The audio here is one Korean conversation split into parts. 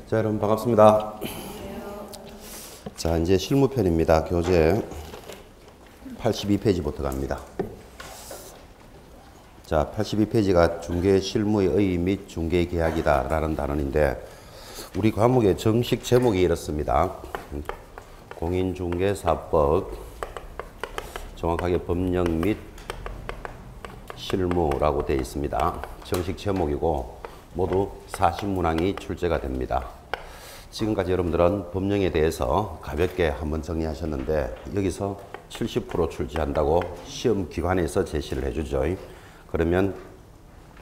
자, 여러분 반갑습니다. 자, 이제 실무편입니다. 교재 82페이지부터 갑니다. 자, 82페이지가 중개 실무의 의의 및 중개 계약이다 라는 단원인데, 우리 과목의 정식 제목이 이렇습니다. 공인중개사법, 정확하게 법령 및 실무라고 되어 있습니다. 정식 제목이고 모두 40문항이 출제가 됩니다. 지금까지 여러분들은 법령에 대해서 가볍게 한번 정리하셨는데, 여기서 70% 출제한다고 시험 기관에서 제시를 해주죠. 그러면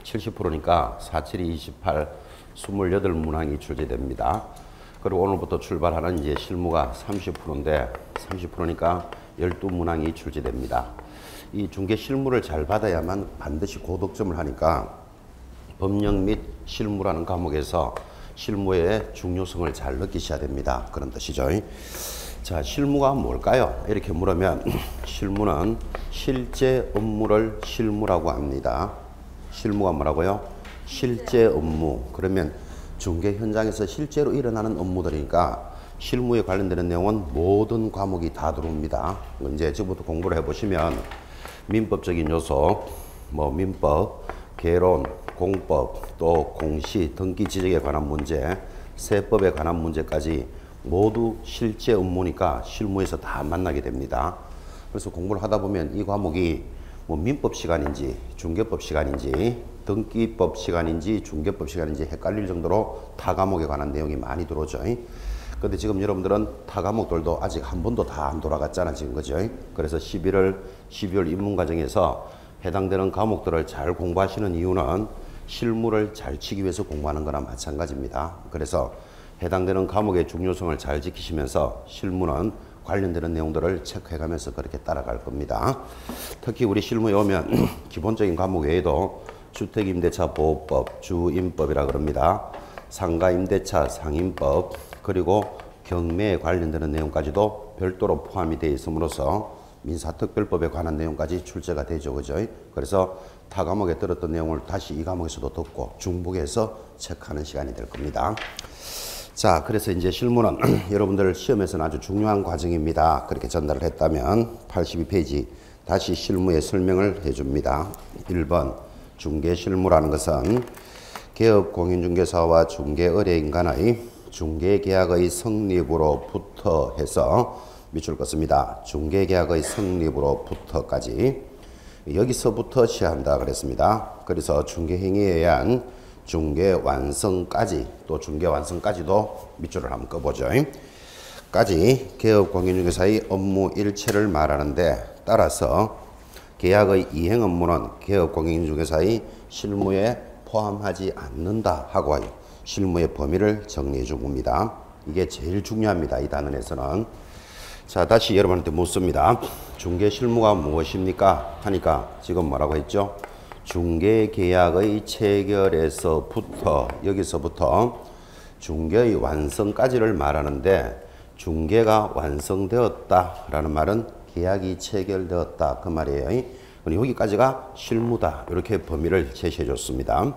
70%니까 4, 7, 28, 28문항이 출제됩니다. 그리고 오늘부터 출발하는 이제 실무가 30%인데 30%니까 12문항이 출제됩니다. 이 중개 실무를 잘 받아야만 반드시 고득점을 하니까 법령 및 실무라는 과목에서 실무의 중요성을 잘 느끼셔야 됩니다. 그런 뜻이죠. 자, 실무가 뭘까요? 이렇게 물으면 실무는 실제 업무를 실무라고 합니다. 실무가 뭐라고요? 실제 업무. 그러면 중개 현장에서 실제로 일어나는 업무들이니까 실무에 관련되는 내용은 모든 과목이 다 들어옵니다. 이제 지금부터 공부를 해보시면 민법적인 요소, 민법, 개론, 공법, 또 공시, 등기 지적에 관한 문제, 세법에 관한 문제까지 모두 실제 업무니까 실무에서 다 만나게 됩니다. 그래서 공부를 하다 보면 이 과목이 민법 시간인지 중개법 시간인지 등기법 시간인지 중개법 시간인지 헷갈릴 정도로 타 과목에 관한 내용이 많이 들어오죠. 근데 지금 여러분들은 타 과목들도 아직 한 번도 다 안 돌아갔잖아 지금, 그죠? 그래서 12월 입문 과정에서 해당되는 과목들을 잘 공부하시는 이유는 실무를 잘 치기 위해서 공부하는 거나 마찬가지입니다. 그래서 해당되는 과목의 중요성을 잘 지키시면서 실무는 관련되는 내용들을 체크해가면서 그렇게 따라갈 겁니다. 특히 우리 실무에 오면 기본적인 과목 외에도 주택임대차 보호법, 주임법이라 그럽니다. 상가임대차 상임법, 그리고 경매에 관련되는 내용까지도 별도로 포함이 되어 있음으로써 민사특별법에 관한 내용까지 출제가 되죠. 그죠? 그래서 타 과목에 들었던 내용을 다시 이 과목에서도 듣고 중복해서 체크하는 시간이 될 겁니다. 자, 그래서 이제 실무는 여러분들 시험에서는 아주 중요한 과정입니다. 그렇게 전달을 했다면 82페이지 다시 실무의 설명을 해줍니다. 1번 중개실무라는 것은 개업 공인중개사와 중개의뢰인 간의 중개계약의 성립으로부터 해서 밑줄 긋습니다. 중개계약의 성립으로부터까지 여기서부터 시작한다 그랬습니다. 그래서 중개행위에 의한 중개완성까지, 또 중개완성까지도 밑줄을 한번 꺼보죠. 까지 개업공인중개사의 업무 일체를 말하는데, 따라서 계약의 이행 업무는 개업공인중개사의 실무에 포함하지 않는다 하고 실무의 범위를 정리해 준 겁니다. 이게 제일 중요합니다. 이 단원에서는. 자, 다시 여러분한테 묻습니다. 중개 실무가 무엇입니까? 하니까 지금 뭐라고 했죠? 중개 계약의 체결에서부터, 여기서부터 중개의 완성까지를 말하는데, 중개가 완성되었다라는 말은 계약이 체결되었다 그 말이에요. 여기까지가 실무다. 이렇게 범위를 제시해 줬습니다.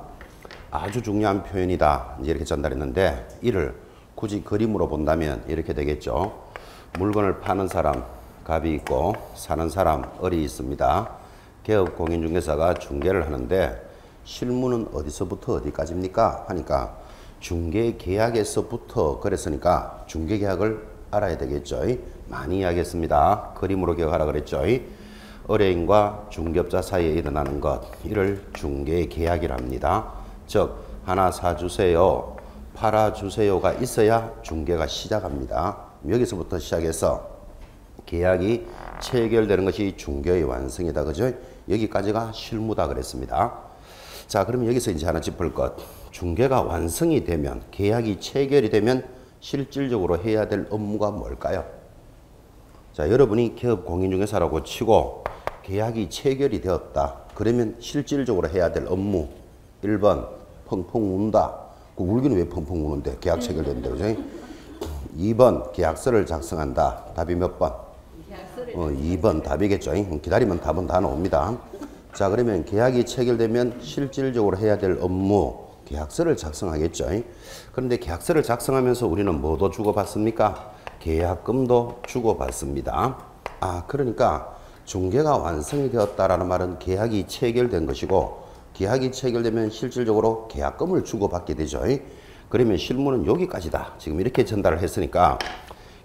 아주 중요한 표현이다. 이제 이렇게 전달했는데, 이를 굳이 그림으로 본다면 이렇게 되겠죠. 물건을 파는 사람 갑이 있고 사는 사람 을이 있습니다. 개업 공인중개사가 중개를 하는데 실무는 어디서부터 어디까지입니까? 하니까 중개계약에서부터 그랬으니까 중개계약을 알아야 되겠죠. 많이 이야기했습니다. 그림으로 기억하라 그랬죠. 의뢰인과 중개업자 사이에 일어나는 것, 이를 중개계약이랍니다. 즉 하나 사주세요, 팔아주세요가 있어야 중개가 시작합니다. 여기서부터 시작해서 계약이 체결되는 것이 중개의 완성이다. 그죠? 여기까지가 실무다 그랬습니다. 자, 그러면 여기서 이제 하나 짚을 것. 중개가 완성이 되면, 계약이 체결이 되면 실질적으로 해야 될 업무가 뭘까요? 자, 여러분이 개업 공인중개사라고 치고 계약이 체결이 되었다. 그러면 실질적으로 해야 될 업무. 1번 펑펑 운다. 그 울기는 왜 펑펑 우는데? 계약 체결됐는데. 그죠? 2번 계약서를 작성한다. 답이 몇 번? 2번 답이겠죠. 기다리면 답은 다 나옵니다. 자, 그러면 계약이 체결되면 실질적으로 해야 될 업무, 계약서를 작성하겠죠. 그런데 계약서를 작성하면서 우리는 뭐도 주고받습니까? 계약금도 주고받습니다. 그러니까 중개가 완성이 되었다라는 말은 계약이 체결된 것이고, 계약이 체결되면 실질적으로 계약금을 주고받게 되죠. 그러면 실무는 여기까지다. 지금 이렇게 전달을 했으니까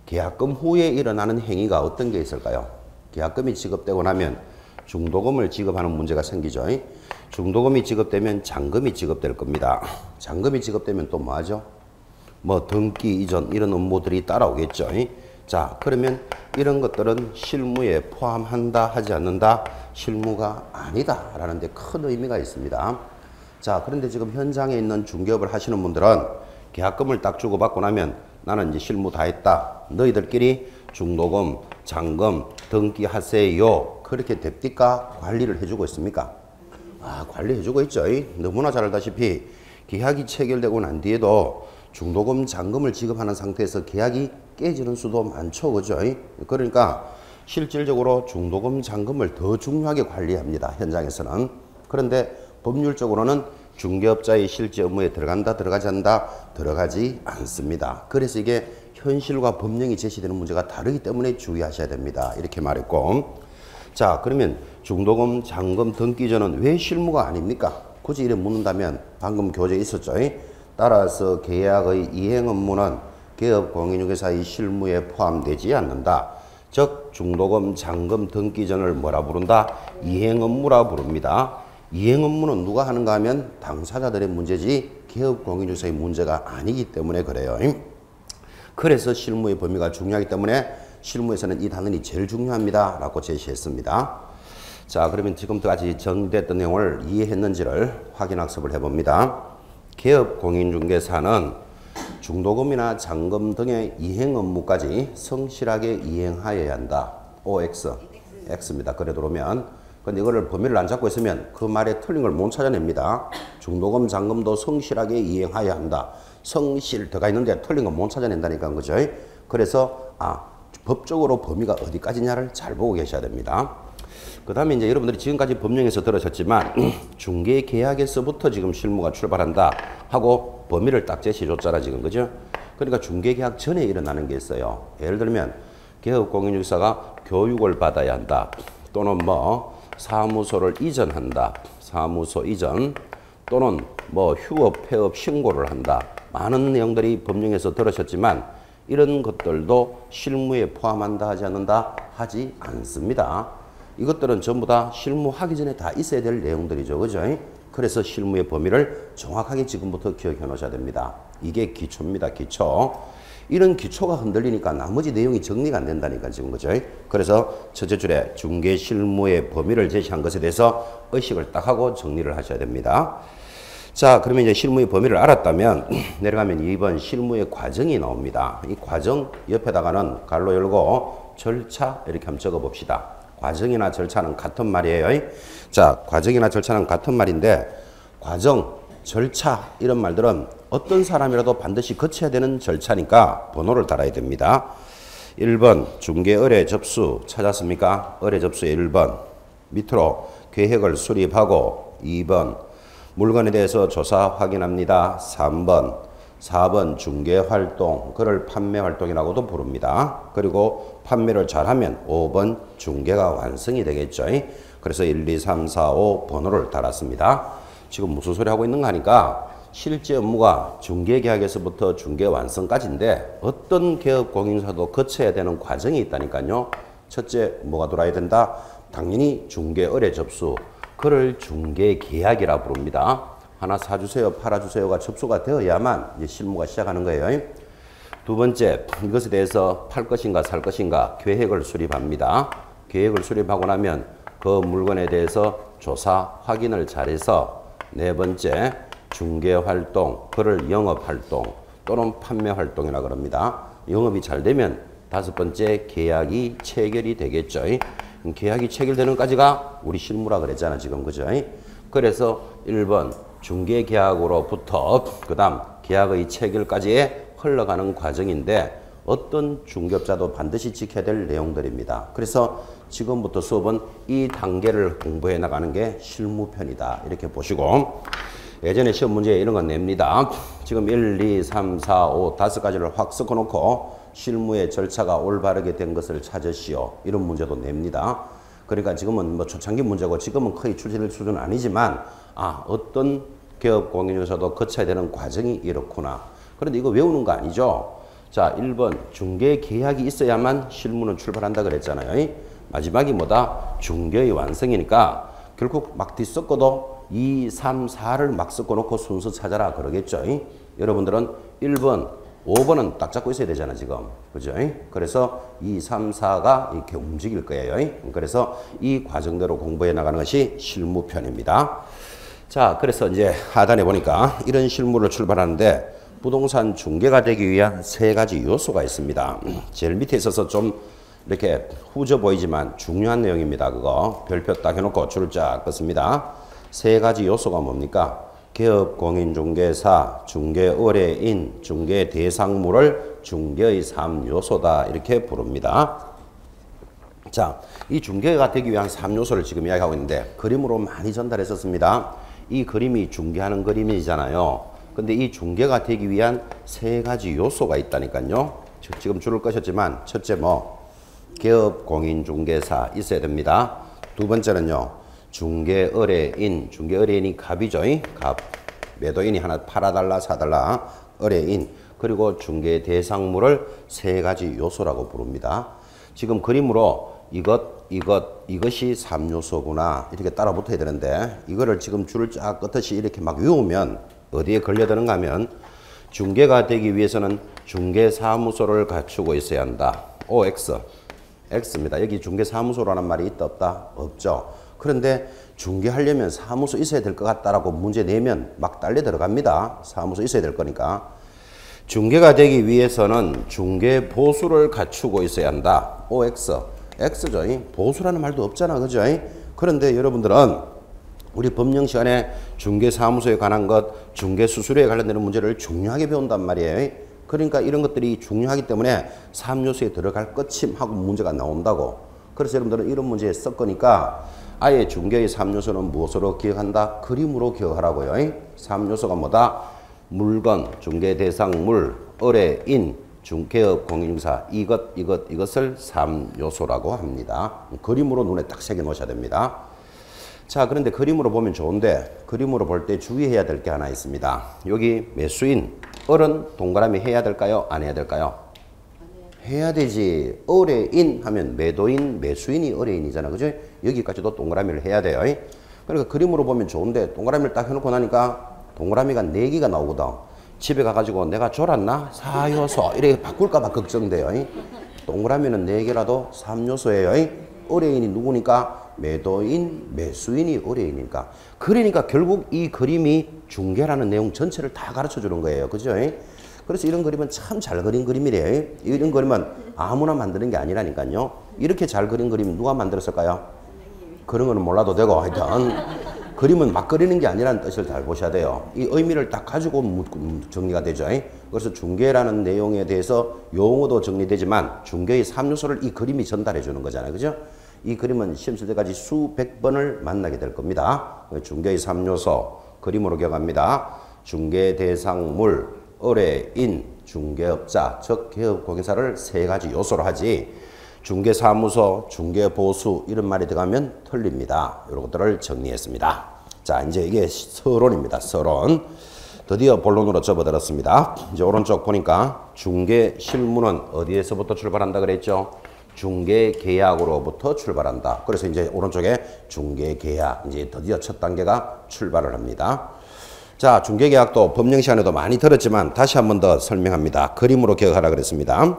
계약금 후에 일어나는 행위가 어떤 게 있을까요? 계약금이 지급되고 나면 중도금을 지급하는 문제가 생기죠. 중도금이 지급되면 잔금이 지급될 겁니다. 잔금이 지급되면 또 뭐 하죠? 뭐 등기 이전 이런 업무들이 따라오겠죠. 자, 그러면 이런 것들은 실무에 포함한다 하지 않는다? 실무가 아니다 라는 데 큰 의미가 있습니다. 자, 그런데 지금 현장에 있는 중개업을 하시는 분들은 계약금을 딱 주고받고 나면 나는 이제 실무 다 했다. 너희들끼리 중도금, 잔금, 등기 하세요. 그렇게 됩니까? 관리를 해주고 있습니까? 관리해주고 있죠. 너무나 잘 알다시피 계약이 체결되고 난 뒤에도 중도금, 잔금을 지급하는 상태에서 계약이 깨지는 수도 많죠. 그죠? 그러니까 실질적으로 중도금, 잔금을 더 중요하게 관리합니다. 현장에서는. 그런데 법률적으로는 중개업자의 실제 업무에 들어간다, 들어가지 않는다, 들어가지 않습니다. 그래서 이게 현실과 법령이 제시되는 문제가 다르기 때문에 주의하셔야 됩니다. 이렇게 말했고. 자, 그러면 중도금, 잔금, 등기전은 왜 실무가 아닙니까? 굳이 이래 묻는다면 방금 교재에 있었죠. 따라서 계약의 이행 업무는 개업 공인중개사의 실무에 포함되지 않는다. 즉 중도금, 잔금, 등기전을 뭐라 부른다? 이행 업무라 부릅니다. 이행 업무는 누가 하는가 하면 당사자들의 문제지 개업 공인중개사의 문제가 아니기 때문에 그래요. 그래서 실무의 범위가 중요하기 때문에 실무에서는 이 단원이 제일 중요합니다 라고 제시했습니다. 자, 그러면 지금까지 정리됐던 내용을 이해했는지를 확인학습을 해봅니다. 개업 공인중개사는 중도금이나 잔금 등의 이행 업무까지 성실하게 이행하여야 한다. OX, X입니다. 그래 들어오면. 근데 이거를 범위를 안 잡고 있으면 그 말에 틀린 걸 못 찾아냅니다. 중도금, 잔금도 성실하게 이행하여야 한다. 성실 들어가 있는데 틀린 거 못 찾아낸다니까, 그죠? 그래서 법적으로 범위가 어디까지냐를 잘 보고 계셔야 됩니다. 그 다음에 이제 여러분들이 지금까지 법령에서 들으셨지만 중개계약에서부터 지금 실무가 출발한다 하고 범위를 딱 제시해줬잖아 지금, 그죠? 그러니까 중개계약 전에 일어나는 게 있어요. 예를 들면 개업공인중개사가 교육을 받아야 한다, 또는 뭐 사무소를 이전한다, 사무소 이전, 또는 뭐 휴업, 폐업 신고를 한다. 많은 내용들이 법령에서 들으셨지만 이런 것들도 실무에 포함한다 하지 않는다? 하지 않습니다. 이것들은 전부 다 실무하기 전에 다 있어야 될 내용들이죠. 그죠? 그래서 실무의 범위를 정확하게 지금부터 기억해 놓으셔야 됩니다. 이게 기초입니다. 기초. 이런 기초가 흔들리니까 나머지 내용이 정리가 안 된다니까 지금, 그죠? 그래서 첫째 줄에 중개 실무의 범위를 제시한 것에 대해서 의식을 딱 하고 정리를 하셔야 됩니다. 자, 그러면 이제 실무의 범위를 알았다면 내려가면 2번 실무의 과정이 나옵니다. 이 과정 옆에다가는 가로 열고 절차 이렇게 한번 적어 봅시다. 과정이나 절차는 같은 말이에요. 자, 과정이나 절차는 같은 말인데 과정, 절차 이런 말들은 어떤 사람이라도 반드시 거쳐야 되는 절차니까 번호를 달아야 됩니다. 1번 중개 의뢰 접수 찾았습니까? 의뢰 접수의 1번 밑으로 계획을 수립하고 2번 물건에 대해서 조사 확인합니다. 3번 4번 중개활동, 그걸 판매활동이라고도 부릅니다. 그리고 판매를 잘하면 5번 중개가 완성이 되겠죠. 그래서 1, 2, 3, 4, 5 번호를 달았습니다. 지금 무슨 소리 하고 있는가 하니까 실제 업무가 중개계약에서부터 중개완성까지인데 어떤 개업공인사도 거쳐야 되는 과정이 있다니까요. 첫째 뭐가 돌아야 된다? 당연히 중개 의뢰 접수, 그를 중개계약이라 부릅니다. 하나 사주세요, 팔아주세요가 접수가 되어야만 이제 실무가 시작하는 거예요. 두 번째, 이것에 대해서 팔 것인가 살 것인가 계획을 수립합니다. 계획을 수립하고 나면 그 물건에 대해서 조사 확인을 잘해서 네 번째, 중개활동, 그를 영업활동 또는 판매활동이라고 합니다. 영업이 잘 되면 다섯 번째, 계약이 체결이 되겠죠. 계약이 체결되는 까지가 우리 실무라 그랬잖아 지금, 그죠? 그래서 1번 중개계약으로부터 그 다음 계약의 체결까지의 흘러가는 과정인데 어떤 중개업자도 반드시 지켜야 될 내용들입니다. 그래서 지금부터 수업은 이 단계를 공부해 나가는 게 실무편이다 이렇게 보시고, 예전에 시험 문제에 이런 건 냅니다. 지금 1, 2, 3, 4, 5, 5가지를 확 섞어놓고 실무의 절차가 올바르게 된 것을 찾으시오. 이런 문제도 냅니다. 그러니까 지금은 뭐 초창기 문제고 지금은 거의 출제될 수준은 아니지만 어떤 개업 공인중개사도 거쳐야 되는 과정이 이렇구나. 그런데 이거 외우는 거 아니죠? 자, 1번 중개 계약이 있어야만 실무는 출발한다 그랬잖아요. 마지막이 뭐다? 중개의 완성이니까 결국 막 뒤섞어도 2, 3, 4를 막 섞어놓고 순서 찾아라 그러겠죠. 여러분들은 1번, 5번은 딱 잡고 있어야 되잖아 지금. 그죠? 그래서 2, 3, 4가 이렇게 움직일 거예요. 그래서 이 과정대로 공부해 나가는 것이 실무편입니다. 자, 그래서 이제 하단에 보니까 이런 실무를 출발하는데 부동산 중개가 되기 위한 3가지 요소가 있습니다. 제일 밑에 있어서 좀 이렇게 후져 보이지만 중요한 내용입니다. 그거 별표 딱 해놓고 줄을 쫙 긋습니다. 3가지 요소가 뭡니까? 개업 공인중개사, 중개 의뢰인, 중개 대상물을 중개의 3요소다 이렇게 부릅니다. 자, 이 중개가 되기 위한 3요소를 지금 이야기하고 있는데 그림으로 많이 전달했었습니다. 이 그림이 중개하는 그림이잖아요. 근데 이 중개가 되기 위한 3가지 요소가 있다니까요. 지금 줄을 끄셨지만 첫째 개업 공인중개사 있어야 됩니다. 두 번째는요. 중개 의뢰인, 중개 의뢰인이 갑이죠. 갑. 매도인이 하나 팔아달라 사달라 의뢰인. 그리고 중개 대상물을 3가지 요소라고 부릅니다. 지금 그림으로 이것이 3요소구나 이렇게 따라 붙어야 되는데 이거를 지금 줄을 쫙 긋듯이 이렇게 막 외우면 어디에 걸려드는가 하면 중개가 되기 위해서는 중개사무소를 갖추고 있어야 한다. OX. X입니다. 여기 중개사무소라는 말이 있다 없다? 없죠. 그런데 중개하려면 사무소 있어야 될 것 같다라고 문제 내면 막 딸려 들어갑니다. 사무소 있어야 될 거니까. 중개가 되기 위해서는 중개보수를 갖추고 있어야 한다. OX. X죠. 보수라는 말도 없잖아. 그죠? 그런데 여러분들은 우리 법령 시간에 중개사무소에 관한 것, 중개수수료에 관련되는 문제를 중요하게 배운단 말이에요. 그러니까 이런 것들이 중요하기 때문에 3요소에 들어갈 것임하고 문제가 나온다고. 그래서 여러분들은 이런 문제에 썼거니까 아예 중개의 3요소는 무엇으로 기억한다? 그림으로 기억하라고요. 3요소가 뭐다? 물건, 중개 대상물, 의뢰인, 중개업 공인중개사 이것을 3요소라고 합니다. 그림으로 눈에 딱 새겨 놓으셔야 됩니다. 자, 그런데 그림으로 보면 좋은데 그림으로 볼 때 주의해야 될 게 하나 있습니다. 여기 매수인, 을은 동그라미 해야 될까요? 안 해야 될까요? 해야 되지. 의뢰인 하면 매도인, 매수인이 의뢰인이잖아. 그죠? 여기까지도 동그라미를 해야 돼요. 그러니까 그림으로 보면 좋은데 동그라미를 딱 해놓고 나니까 동그라미가 4개가 나오거든. 집에 가가지고 내가 졸았나? 4요소 이렇게 바꿀까봐 걱정돼요. 동그라미는 4개라도 3요소예요. 의뢰인이 누구니까? 매도인, 매수인이 의뢰인이니까. 그러니까 결국 이 그림이 중개라는 내용 전체를 다 가르쳐 주는 거예요. 그죠? 그래서 이런 그림은 참 잘 그린 그림이래요. 이런 그림은 아무나 만드는 게 아니라니까요. 이렇게 잘 그린 그림 누가 만들었을까요? 그런 거는 몰라도 되고 하여튼 그림은 막 그리는 게 아니라는 뜻을 잘 보셔야 돼요. 이 의미를 딱 가지고 정리가 되죠. 그래서 중개라는 내용에 대해서 용어도 정리되지만 중개의 3요소를 이 그림이 전달해 주는 거잖아요. 그죠? 이 그림은 시험 칠 때까지 수백 번을 만나게 될 겁니다. 중개의 3요소 그림으로 기억합니다. 중개 대상물, 의뢰인, 중개업자, 즉 개업공인사를 3가지 요소로 하지 중개사무소, 중개보수 이런 말이 들어가면 틀립니다. 이런 것들을 정리했습니다. 자, 이제 이게 서론입니다. 서론. 드디어 본론으로 접어들었습니다. 이제 오른쪽 보니까 중개 실무는 어디에서부터 출발한다 그랬죠? 중개 계약으로부터 출발한다. 그래서 이제 오른쪽에 중개 계약 이제 드디어 첫 단계가 출발을 합니다. 자, 중개 계약도 법령 시간에도 많이 들었지만 다시 한 번 더 설명합니다. 그림으로 기억하라 그랬습니다.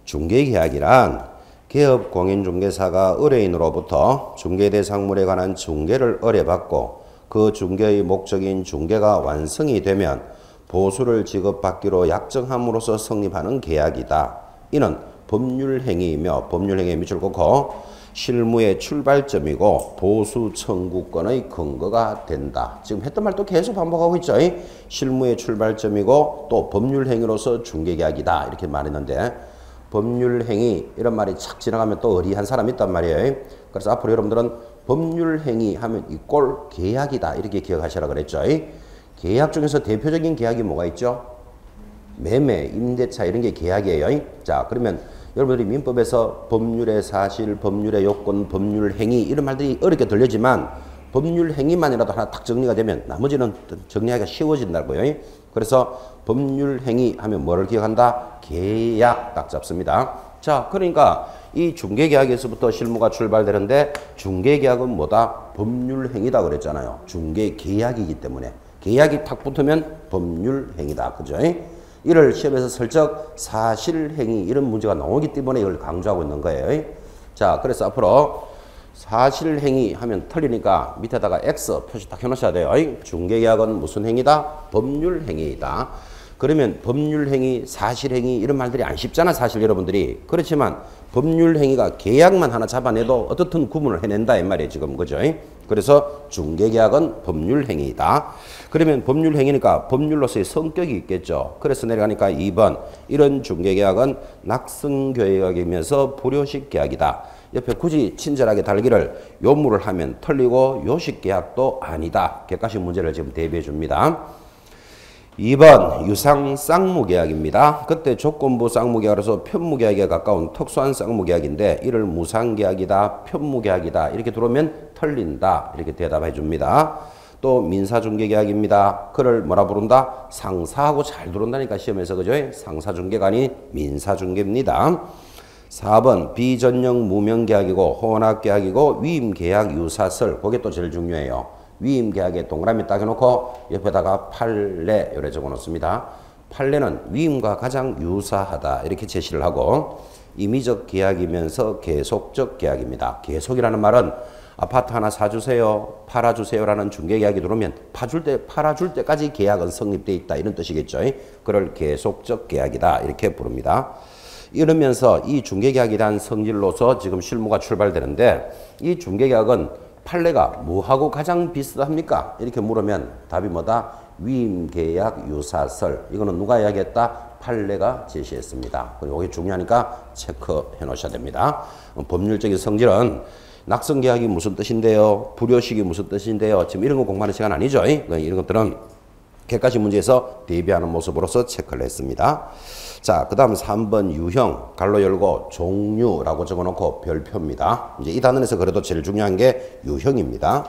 중개 계약이란 개업 공인중개사가 의뢰인으로부터 중개 대상물에 관한 중개를 의뢰받고 그 중개의 목적인 중개가 완성이 되면 보수를 지급받기로 약정함으로써 성립하는 계약이다. 이는 법률행위이며 법률행위에 밑줄 긋고 실무의 출발점이고 보수 청구권의 근거가 된다. 지금 했던 말 또 계속 반복하고 있죠. 실무의 출발점이고 또 법률행위로서 중개계약이다. 이렇게 말했는데 법률행위 이런 말이 착 지나가면 또 어리한 사람이 있단 말이에요. 그래서 앞으로 여러분들은 법률행위 하면 이꼴 계약이다. 이렇게 기억하시라 그랬죠. 계약 중에서 대표적인 계약이 뭐가 있죠? 매매, 임대차 이런 게 계약이에요. 자, 그러면 여러분들이 민법에서 법률의 사실, 법률의 요건, 법률 행위 이런 말들이 어렵게 들리지만 법률 행위만이라도 하나 딱 정리가 되면 나머지는 정리하기가 쉬워진다고요. 그래서 법률 행위 하면 뭐를 기억한다? 계약 딱 잡습니다. 자, 그러니까 이 중개계약에서부터 실무가 출발되는데 중개계약은 뭐다? 법률 행위다 그랬잖아요. 중개계약이기 때문에 계약이 탁 붙으면 법률 행위다. 그죠? 이를 시험에서 슬쩍 사실행위 이런 문제가 나오기 때문에 이걸 강조하고 있는 거예요. 자, 그래서 앞으로 사실행위 하면 틀리니까 밑에다가 X 표시 딱 해놓으셔야 돼요. 중개계약은 무슨 행위다? 법률행위이다. 그러면 법률행위, 사실행위 이런 말들이 안 쉽잖아 사실 여러분들이. 그렇지만 법률행위가 계약만 하나 잡아내도 어떻든 구분을 해낸다 이 말이에요 지금. 그죠? 그래서 중개계약은 법률행위이다. 그러면 법률행위니까 법률로서의 성격이 있겠죠. 그래서 내려가니까 2번 이런 중개계약은 낙성계약이면서 불요식 계약이다. 옆에 굳이 친절하게 달기를 요물을 하면 틀리고 요식계약도 아니다. 객관식 문제를 지금 대비해 줍니다. 2번 유상 쌍무계약입니다. 그때 조건부 쌍무계약으로서 편무계약에 가까운 특수한 쌍무계약인데 이를 무상계약이다, 편무계약이다 이렇게 들어오면 틀린다 이렇게 대답해 줍니다. 또 민사중개계약입니다. 그를 뭐라 부른다? 상사하고 잘 들어온다니까 시험에서. 그죠? 상사중개가 아닌 민사중개입니다. 4번 비전형 무명계약이고 혼합계약이고 위임계약 유사설 그게 또 제일 중요해요. 위임계약에 동그라미 딱 해놓고 옆에다가 판례 요래 적어놓습니다. 판례는 위임과 가장 유사하다 이렇게 제시를 하고 임의적 계약이면서 계속적 계약입니다. 계속이라는 말은 아파트 하나 사주세요, 팔아주세요라는 중개계약이 들어오면 팔아줄 때까지 계약은 성립되어 있다 이런 뜻이겠죠. 그걸 계속적 계약이다 이렇게 부릅니다. 이러면서 이 중개계약에 대한 성질로서 지금 실무가 출발되는데 이 중개계약은 판례가 뭐하고 가장 비슷합니까? 이렇게 물으면 답이 뭐다? 위임계약 유사설. 이거는 누가 이야기했다? 판례가 제시했습니다. 그리고 이게 중요하니까 체크해 놓으셔야 됩니다. 법률적인 성질은 낙성계약이 무슨 뜻인데요? 불요식이 무슨 뜻인데요? 지금 이런 거 공부하는 시간 아니죠? 이런 것들은 객관식 문제에서 대비하는 모습으로서 체크를 했습니다. 자, 그 다음 3번 유형, 갈로 열고 종류라고 적어놓고 별표입니다. 이제 이 단원에서 그래도 제일 중요한 게 유형입니다.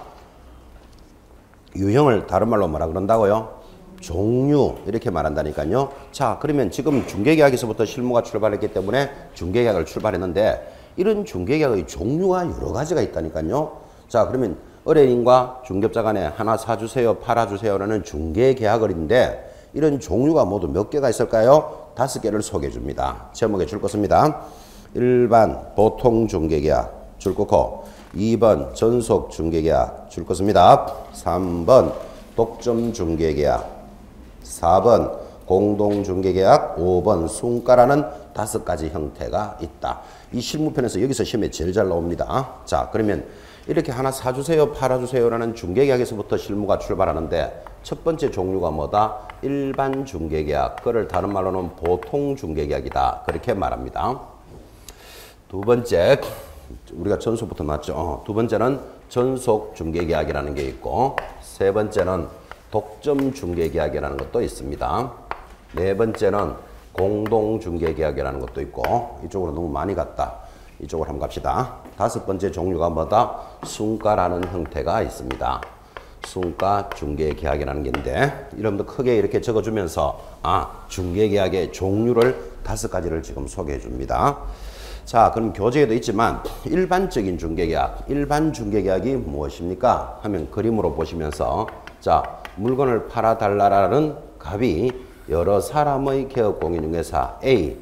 유형을 다른 말로 뭐라 그런다고요? 종류 이렇게 말한다니까요. 자, 그러면 지금 중개계약에서부터 실무가 출발했기 때문에 중개계약을 출발했는데 이런 중개계약의 종류가 여러 가지가 있다니까요. 자, 그러면 의뢰인과 중개업자 간에 하나 사주세요, 팔아주세요라는 중개계약을인데 이런 종류가 모두 몇 개가 있을까요? 5개를 소개해 줍니다. 제목에 줄 것입니다. 1번 보통 중개계약 줄 거고 2번 전속 중개계약 줄 것입니다. 3번 독점 중개계약 4번 공동 중개계약 5번 순가라는 5가지 형태가 있다. 이 실무편에서 여기서 시험에 제일 잘 나옵니다. 자, 그러면 이렇게 하나 사주세요, 팔아주세요라는 중개계약에서부터 실무가 출발하는데 첫 번째 종류가 뭐다? 일반 중개계약. 그걸 다른 말로는 보통 중개계약이다. 그렇게 말합니다. 두 번째, 우리가 전속부터 나왔죠. 두 번째는 전속 중개계약이라는 게 있고 세 번째는 독점 중개계약이라는 것도 있습니다. 네 번째는 공동 중개계약이라는 것도 있고 이쪽으로 너무 많이 갔다. 이쪽으로 한번 갑시다. 5번째 종류가 뭐다? 순가라는 형태가 있습니다. 순가 중개계약이라는 게 있는데 여러분들 크게 이렇게 적어주면서 중개계약의 종류를 5가지를 지금 소개해 줍니다. 자, 그럼 교재에도 있지만 일반적인 중개계약, 일반 중개계약이 무엇입니까? 하면 그림으로 보시면서 자, 물건을 팔아달라는 갑이 여러 사람의 개업공인중개사 A,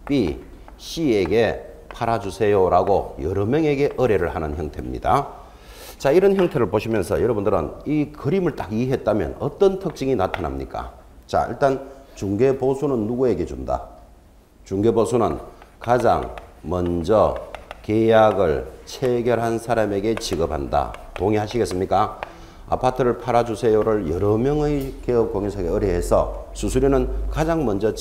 B, C에게 팔아주세요라고 여러 명에게 의뢰를 하는 형태입니다. 자, 이런 형태를 보시면서 여러분들은 이 그림을 딱 이해했다면 어떤 특징이 나타납니까? 자, 일단 중개보수는 누구에게 준다? 중개보수는 가장 먼저 계약을 체결한 사람에게 지급한다. 동의하시겠습니까? 아파트를 팔아주세요를 여러 명의 개업공인사에게 의뢰해서 수수료는 가장 먼저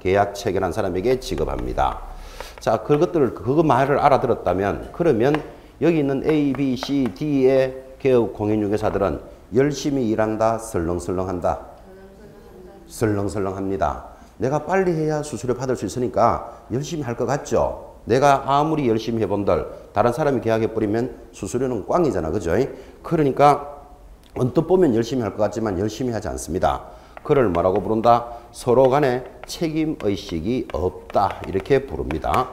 계약 체결한 사람에게 지급합니다. 자, 그거 말을 알아들었다면 그러면 여기 있는 A, B, C, D의 개업공인중개사들은 열심히 일한다, 설렁설렁한다. 설렁설렁합니다. 내가 빨리 해야 수수료 받을 수 있으니까 열심히 할 것 같죠? 내가 아무리 열심히 해본들 다른 사람이 계약해버리면 수수료는 꽝이잖아. 그죠? 그러니까 언뜻 보면 열심히 할 것 같지만 열심히 하지 않습니다. 그를 뭐라고 부른다? 서로 간에 책임의식이 없다. 이렇게 부릅니다.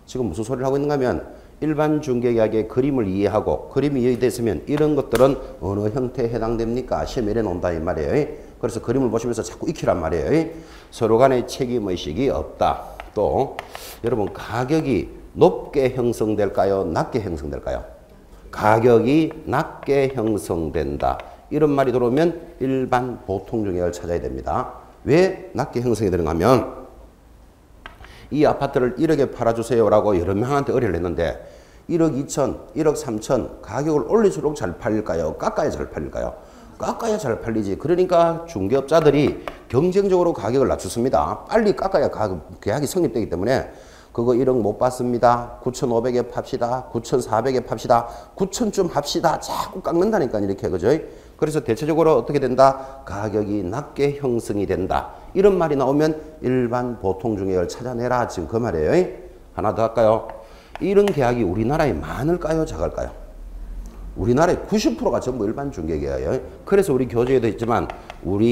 지금 무슨 소리를 하고 있는가 하면 일반 중개계약의 그림을 이해하고 그림이 이해됐으면 이런 것들은 어느 형태에 해당됩니까? 시험에 내놓는다 이 말이에요. 그래서 그림을 보시면서 자꾸 익히란 말이에요. 서로 간에 책임의식이 없다. 또 여러분 가격이 높게 형성될까요? 낮게 형성될까요? 가격이 낮게 형성된다. 이런 말이 들어오면 일반 보통 중개를 찾아야 됩니다. 왜 낮게 형성이 되는가 하면 이 아파트를 1억에 팔아주세요라고 여러 명한테 의뢰를 했는데 1억 2천, 1억 3천 가격을 올릴수록 잘 팔릴까요? 깎아야 잘 팔릴까요? 깎아야 잘 팔리지. 그러니까 중개업자들이 경쟁적으로 가격을 낮췄습니다. 빨리 깎아야 계약이 성립되기 때문에 그거 1억 못 받습니다. 9,500에 팝시다. 9,400에 팝시다. 9,000쯤 합시다. 자꾸 깎는다니까 이렇게 그죠? 그래서 대체적으로 어떻게 된다? 가격이 낮게 형성이 된다. 이런 말이 나오면 일반 보통 중개를 찾아내라. 지금 그 말이에요. 하나 더 할까요? 이런 계약이 우리나라에 많을까요? 작을까요? 우리나라의 90%가 전부 일반 중개계약이에요. 그래서 우리 교재에도 있지만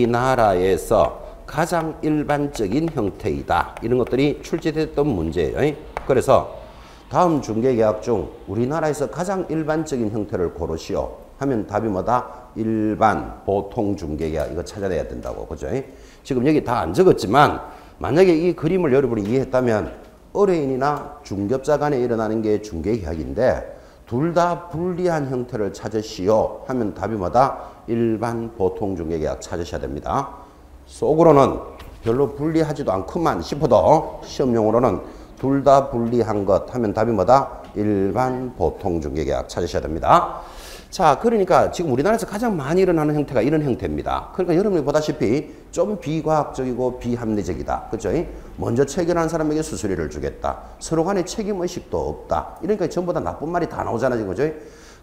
우리나라에서 가장 일반적인 형태이다. 이런 것들이 출제됐던 문제예요. 그래서 다음 중개계약 중 우리나라에서 가장 일반적인 형태를 고르시오 하면 답이 뭐다? 일반 보통 중개계약. 이거 찾아내야 된다고. 그죠? 지금 여기 다 안 적었지만 만약에 이 그림을 여러분이 이해했다면 의뢰인이나 중개업자 간에 일어나는 게 중개계약인데 둘 다 불리한 형태를 찾으시오 하면 답이 뭐다? 일반 보통 중개계약 찾으셔야 됩니다. 속으로는 별로 불리하지도 않구만 싶어도 시험용으로는 둘 다 불리한 것 하면 답이 뭐다? 일반 보통 중개계약 찾으셔야 됩니다. 자, 그러니까 지금 우리나라에서 가장 많이 일어나는 형태가 이런 형태입니다. 그러니까 여러분이 보다시피 좀 비과학적이고 비합리적이다. 그죠? 먼저 체결한 사람에게 수수료를 주겠다. 서로 간에 책임의식도 없다. 이러니까 전부 다 나쁜 말이 다 나오잖아요. 그죠?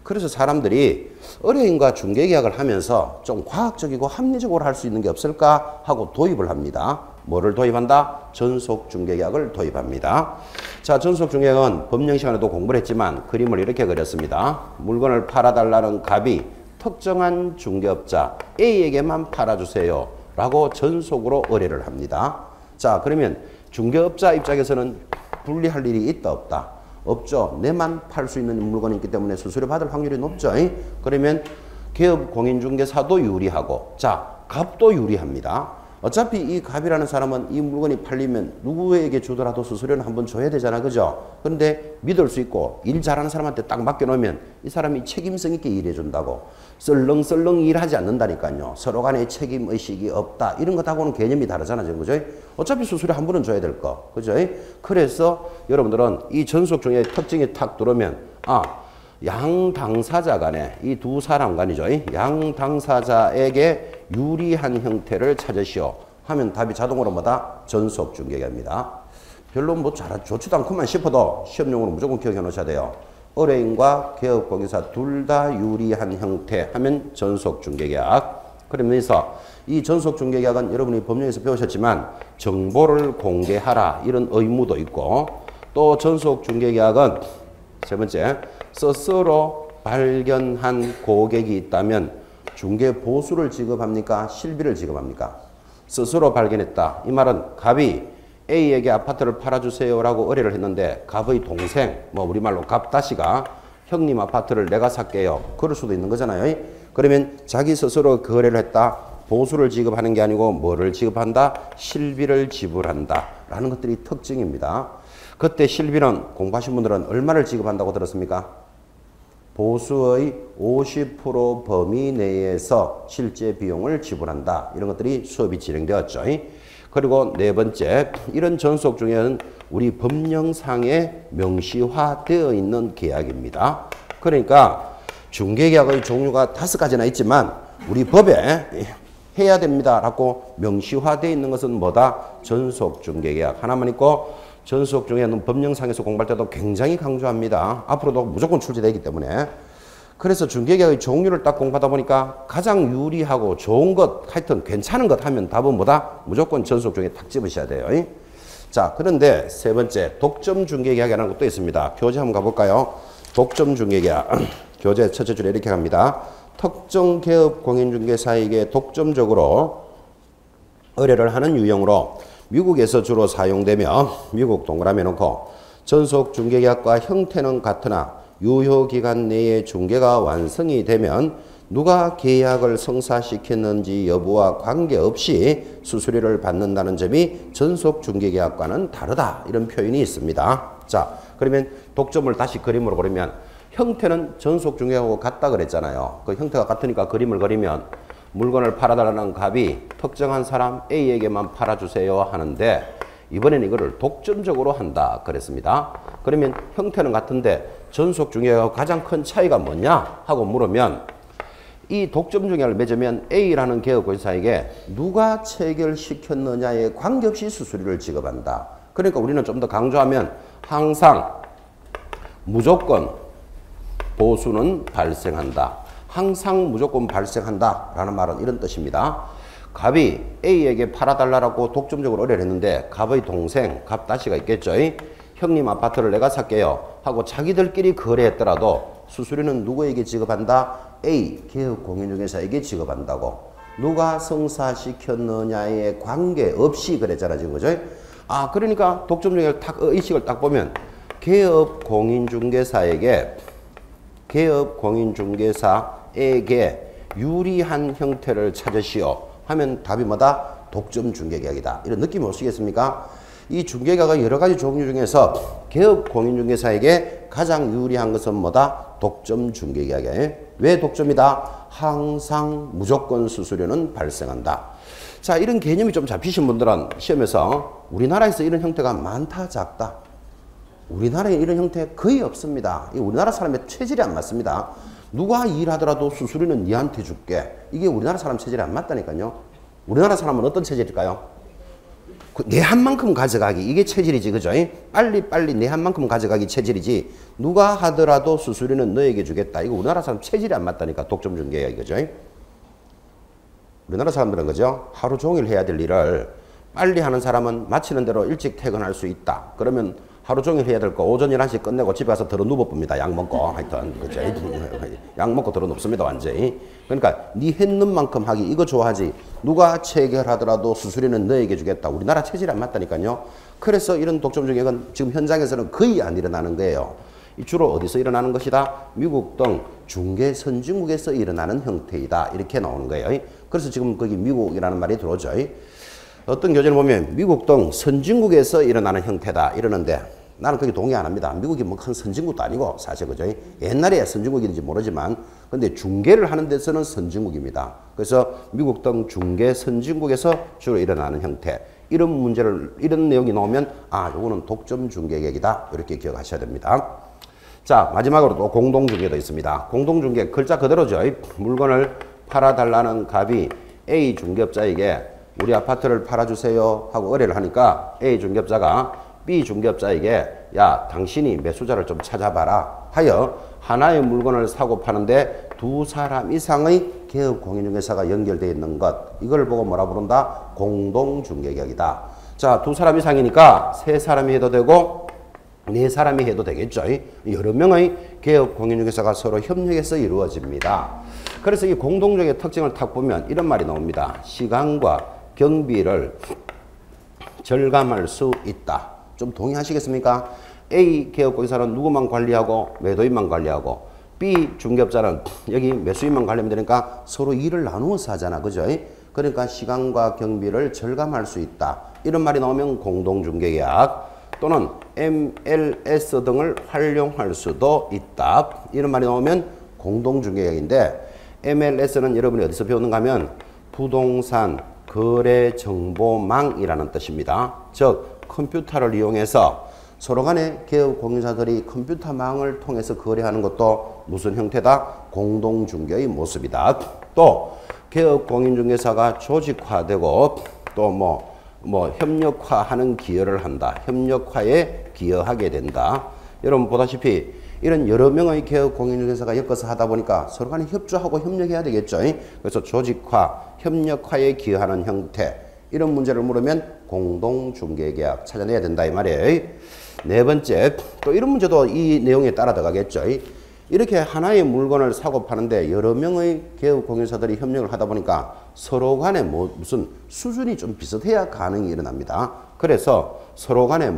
그래서 사람들이 의뢰인과 중개계약을 하면서 좀 과학적이고 합리적으로 할 수 있는 게 없을까 하고 도입을 합니다. 뭐를 도입한다? 전속중개계약을 도입합니다. 자, 전속중개계약은 법령 시간에도 공부를 했지만 그림을 이렇게 그렸습니다. 물건을 팔아달라는 갑이 특정한 중개업자 A에게만 팔아주세요 라고 전속으로 의뢰를 합니다. 자, 그러면 중개업자 입장에서는 불리할 일이 있다 없다? 없죠. 내만 팔 수 있는 물건이 있기 때문에 수수료 받을 확률이 높죠. 그러면 개업 공인중개사도 유리하고 자, 갑도 유리합니다. 어차피 이 갑이라는 사람은 이 물건이 팔리면 누구에게 주더라도 수수료는 한번 줘야 되잖아. 그죠? 그런데 믿을 수 있고 일 잘하는 사람한테 딱 맡겨놓으면 이 사람이 책임성 있게 일해준다고. 썰렁썰렁 일하지 않는다니까요. 서로 간에 책임의식이 없다. 이런 것하고는 개념이 다르잖아요. 그죠? 어차피 수수료 한 번은 줘야 될 거. 그죠? 그래서 여러분들은 이 전속중개의 특징이 탁 들어오면 양 당사자 간에 이 두 사람 간이죠. 양 당사자에게 유리한 형태를 찾으시오 하면 답이 자동으로 뭐다? 전속중개계약입니다. 별로 뭐 좋지도 않구만 싶어도 시험용으로 무조건 기억해 놓으셔야 돼요. 의뢰인과 개업공개사 둘 다 유리한 형태 하면 전속중개계약. 그러면서 이 전속중개계약은 여러분이 법령에서 배우셨지만 정보를 공개하라 이런 의무도 있고 또 전속중개계약은 세 번째 스스로 발견한 고객이 있다면 중개 보수를 지급합니까? 실비를 지급합니까? 스스로 발견했다. 이 말은 갑이 A에게 아파트를 팔아주세요라고 의뢰를 했는데 갑의 동생, 뭐 우리말로 갑다시가 형님 아파트를 내가 살게요. 그럴 수도 있는 거잖아요. 그러면 자기 스스로 그 의뢰를 했다. 보수를 지급하는 게 아니고 뭐를 지급한다? 실비를 지불한다. 라는 것들이 특징입니다. 그때 실비는 공부하신 분들은 얼마를 지급한다고 들었습니까? 보수의 50% 범위 내에서 실제 비용을 지불한다. 이런 것들이 수업이 진행되었죠. 그리고 네 번째, 이런 전속 중에는 우리 법령상에 명시화되어 있는 계약입니다. 그러니까 중개계약의 종류가 5가지나 있지만 우리 법에 해야 됩니다 라고 명시화되어 있는 것은 뭐다? 전속 중개계약 하나만 있고 전속 중개는 법령상에서 공부할 때도 굉장히 강조합니다. 앞으로도 무조건 출제되기 때문에. 그래서 중개계약의 종류를 딱 공부하다 보니까 가장 유리하고 좋은 것, 하여튼 괜찮은 것 하면 답은 뭐다? 무조건 전속 중에 탁 집으셔야 돼요. 자, 그런데 세 번째, 독점 중개계약이라는 것도 있습니다. 교재 한번 가볼까요? 독점 중개계약. 교재 첫째 줄에 이렇게 갑니다. 특정 개업 공인중개사에게 독점적으로 의뢰를 하는 유형으로 미국에서 주로 사용되며, 미국 동그라미 놓고 전속 중개계약과 형태는 같으나 유효기간 내에 중개가 완성이 되면 누가 계약을 성사시켰는지 여부와 관계없이 수수료를 받는다는 점이 전속 중개계약과는 다르다. 이런 표현이 있습니다. 자, 그러면 독점을 다시 그림으로 그리면 형태는 전속 중개하고 같다 그랬잖아요. 그 형태가 같으니까 그림을 그리면 물건을 팔아달라는 갑이 특정한 사람 A에게만 팔아주세요 하는데 이번에는 이거를 독점적으로 한다 그랬습니다. 그러면 형태는 같은데 전속 중개하고 가장 큰 차이가 뭐냐 하고 물으면 이 독점 중개를 맺으면 A라는 개업권사에게 누가 체결시켰느냐에 관계없이 수수료를 지급한다. 그러니까 우리는 좀 더 강조하면 항상 무조건 보수는 발생한다. 항상 무조건 발생한다 라는 말은 이런 뜻입니다. 갑이 A에게 팔아달라고 독점적으로 의뢰를 했는데 갑의 동생 갑다시가 있겠죠. 형님 아파트를 내가 살게요 하고 자기들끼리 거래했더라도 수수료는 누구에게 지급한다? A 개업공인중개사에게 지급한다고. 누가 성사시켰느냐에 관계없이 그랬잖아 지금 그죠? 아 그러니까 독점중개를 딱 의식을 딱 보면 개업공인중개사에게 유리한 형태를 찾으시오 하면 답이 뭐다? 독점중개계약이다. 이런 느낌이 오시겠습니까? 이 중개계약의 여러 가지 종류 중에서 개업공인중개사에게 가장 유리한 것은 뭐다? 독점중개계약이에요. 왜 독점이다? 항상 무조건 수수료는 발생한다. 자, 이런 개념이 좀 잡히신 분들은 시험에서 우리나라에서 이런 형태가 많다, 작다? 우리나라에 이런 형태 거의 없습니다. 우리나라 사람의 체질이 안 맞습니다. 누가 일하더라도 수수료는 니한테 줄게. 이게 우리나라 사람 체질이 안 맞다니까요. 우리나라 사람은 어떤 체질일까요? 내 한 만큼 가져가기. 이게 체질이지. 그죠? 빨리 내 한 만큼 가져가기 체질이지. 누가 하더라도 수수료는 너에게 주겠다. 이거 우리나라 사람 체질이 안 맞다니까. 독점 중개야. 이거죠? 우리나라 사람들은 그죠? 하루 종일 해야 될 일을 빨리 하는 사람은 마치는 대로 일찍 퇴근할 수 있다. 그러면 하루 종일 해야 될 거 오전 11시 끝내고 집에 가서 들어 누워봅니다. 약 먹고. 하여튼 그죠? 약 먹고 들어 눕습니다. 완전히. 그러니까 네 했는 만큼 하기 이거 좋아하지. 누가 체결하더라도 수수료는 너에게 주겠다. 우리나라 체질이 안 맞다니까요. 그래서 이런 독점 중개는 지금 현장에서는 거의 안 일어나는 거예요. 주로 어디서 일어나는 것이다? 미국 등 중개 선진국에서 일어나는 형태이다. 이렇게 나오는 거예요. 그래서 지금 거기 미국이라는 말이 들어오죠. 어떤 교재를 보면 미국 등 선진국에서 일어나는 형태다 이러는데 나는 거기 동의 안 합니다. 미국이 뭐 큰 선진국도 아니고 사실 그죠? 옛날에 선진국인지 모르지만 근데 중개를 하는 데서는 선진국입니다. 그래서 미국 등 중개 선진국에서 주로 일어나는 형태 이런 문제를 이런 내용이 나오면 아 요거는 독점 중개계약이다 이렇게 기억하셔야 됩니다. 자 마지막으로 또 공동중개도 있습니다. 공동중개 글자 그대로죠. 물건을 팔아달라는 갑이 A 중개업자에게 우리 아파트를 팔아주세요 하고 의뢰를 하니까 A 중개업자가 B 중개업자에게 야 당신이 매수자를 좀 찾아봐라 하여 하나의 물건을 사고 파는데 두 사람 이상의 개업공인중개사가 연결되어 있는 것 이걸 보고 뭐라 부른다? 공동중개계약이다. 자, 두 사람 이상이니까 세 사람이 해도 되고 네 사람이 해도 되겠죠. 여러 명의 개업공인중개사가 서로 협력해서 이루어집니다. 그래서 이 공동중개의 특징을 딱 보면 이런 말이 나옵니다. 시간과 경비를 절감할 수 있다. 좀 동의하시겠습니까? A 개업공인사는 누구만 관리하고 매도인만 관리하고 B 중개업자는 여기 매수인만 관리하면 되니까 서로 일을 나누어서 하잖아. 그죠? 그러니까 시간과 경비를 절감할 수 있다. 이런 말이 나오면 공동중개계약 또는 MLS 등을 활용할 수도 있다. 이런 말이 나오면 공동중개계약인데 MLS는 여러분이 어디서 배우는가 하면 부동산 거래정보망이라는 뜻입니다. 즉 컴퓨터를 이용해서 서로 간에 개업공인사들이 컴퓨터망을 통해서 거래하는 것도 무슨 형태다? 공동중개의 모습이다. 또 개업공인중개사가 조직화되고 또 뭐 협력화하는 기여를 한다. 협력화에 기여하게 된다. 여러분 보다시피 이런 여러 명의 개업 공인중개사가 엮어서 하다 보니까 서로 간에 협조하고 협력해야 되겠죠. 그래서 조직화, 협력화에 기여하는 형태, 이런 문제를 물으면 공동중개계약 찾아내야 된다 이 말이에요. 네 번째, 또 이런 문제도 이 내용에 따라 들어가겠죠. 이렇게 하나의 물건을 사고 파는데 여러 명의 개업 공인사들이 협력을 하다 보니까 서로 간에 무슨 수준이 좀 비슷해야 가능이 일어납니다. 그래서 서로 간에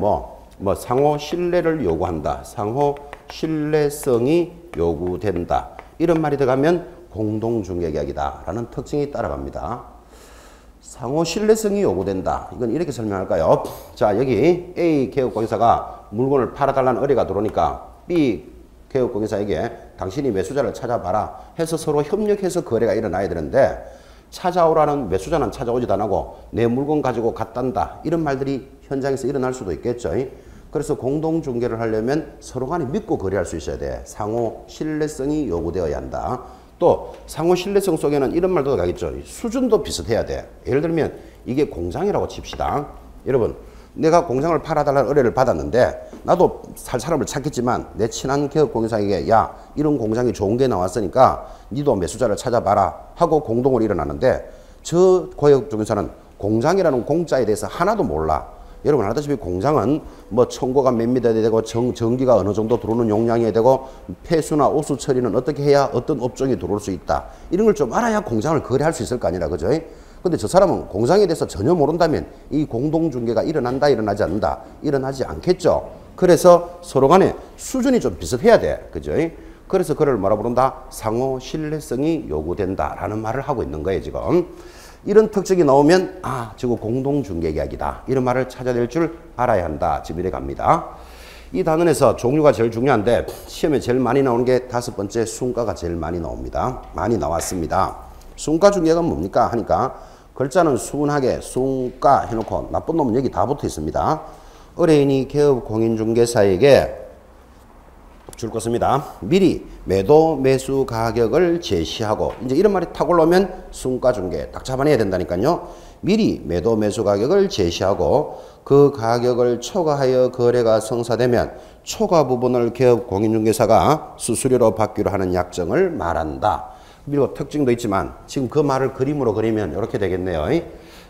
상호 신뢰를 요구한다. 상호 신뢰성이 요구된다. 이런 말이 들어가면 공동중개계약이다 라는 특징이 따라갑니다. 상호 신뢰성이 요구된다. 이건 이렇게 설명할까요? 자, 여기 A 개업공인사가 물건을 팔아달라는 의뢰가 들어오니까 B 개업공인사에게 당신이 매수자를 찾아봐라 해서 서로 협력해서 거래가 일어나야 되는데, 찾아오라는 매수자는 찾아오지도 안 하고 내 물건 가지고 갖단다, 이런 말들이 현장에서 일어날 수도 있겠죠. 그래서 공동중개를 하려면 서로 간에 믿고 거래할 수 있어야 돼. 상호 신뢰성이 요구되어야 한다. 또 상호 신뢰성 속에는 이런 말도 들어가겠죠. 수준도 비슷해야 돼. 예를 들면 이게 공장이라고 칩시다. 여러분, 내가 공장을 팔아달라는 의뢰를 받았는데 나도 살 사람을 찾겠지만 내 친한 개업공인사에게 야, 이런 공장이 좋은 게 나왔으니까 니도 매수자를 찾아봐라 하고 공동으로 일어나는데, 저 개업공인사는 공장이라는 공짜에 대해서 하나도 몰라. 여러분 알다시피 공장은 청고가 몇 미터 되고 전기가 어느 정도 들어오는 용량이 되고 폐수나 오수 처리는 어떻게 해야 어떤 업종이 들어올 수 있다, 이런 걸 좀 알아야 공장을 거래할 수 있을 거 아니라, 그죠? 근데 저 사람은 공장에 대해서 전혀 모른다면 이 공동중개가 일어난다, 일어나지 않는다? 일어나지 않겠죠. 그래서 서로 간에 수준이 좀 비슷해야 돼, 그죠? 그래서 그를 뭐라 부른다? 상호 신뢰성이 요구된다 라는 말을 하고 있는 거예요 지금. 이런 특징이 나오면 저거 공동중개계약이다, 이런 말을 찾아낼 줄 알아야 한다, 지금 이래 갑니다. 이 단원에서 종류가 제일 중요한데 시험에 제일 많이 나오는 게 5번째 순가가 제일 많이 나옵니다. 많이 나왔습니다. 순가중개가 뭡니까 하니까 글자는 순하게 순가 해놓고 나쁜 놈은 여기 다 붙어 있습니다. 의뢰인이 개업 공인중개사에게 줄 것입니다. 미리 매도 매수 가격을 제시하고, 이제 이런 말이 탁 올라오면 순가중개 딱 잡아내야 된다니까요. 미리 매도 매수 가격을 제시하고 그 가격을 초과하여 거래가 성사되면 초과 부분을 개업 공인중개사가 수수료로 받기로 하는 약정을 말한다. 그리고 특징도 있지만 지금 그 말을 그림으로 그리면 이렇게 되겠네요.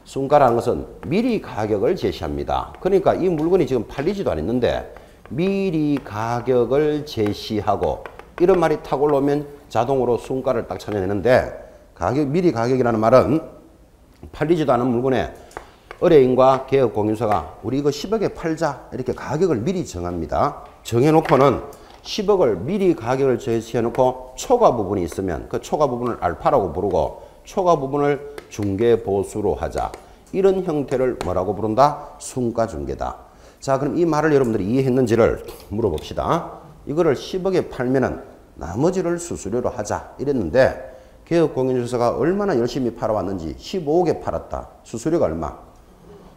순가라는 것은 미리 가격을 제시합니다. 그러니까 이 물건이 지금 팔리지도 않았는데 미리 가격을 제시하고, 이런 말이 탁 올라오면 자동으로 순가를 딱 찾아내는데, 미리 가격이라는 말은 팔리지도 않은 물건에 의뢰인과 개업공인사가 우리 이거 10억에 팔자 이렇게 가격을 미리 정합니다. 정해놓고는 10억을 미리 가격을 제시해놓고 초과 부분이 있으면 그 초과 부분을 알파라고 부르고 초과 부분을 중개보수로 하자. 이런 형태를 뭐라고 부른다? 순가중개다. 자, 그럼 이 말을 여러분들이 이해했는지를 물어봅시다. 이거를 10억에 팔면은 나머지를 수수료로 하자 이랬는데, 개업공인중개사가 얼마나 열심히 팔아왔는지 15억에 팔았다. 수수료가 얼마?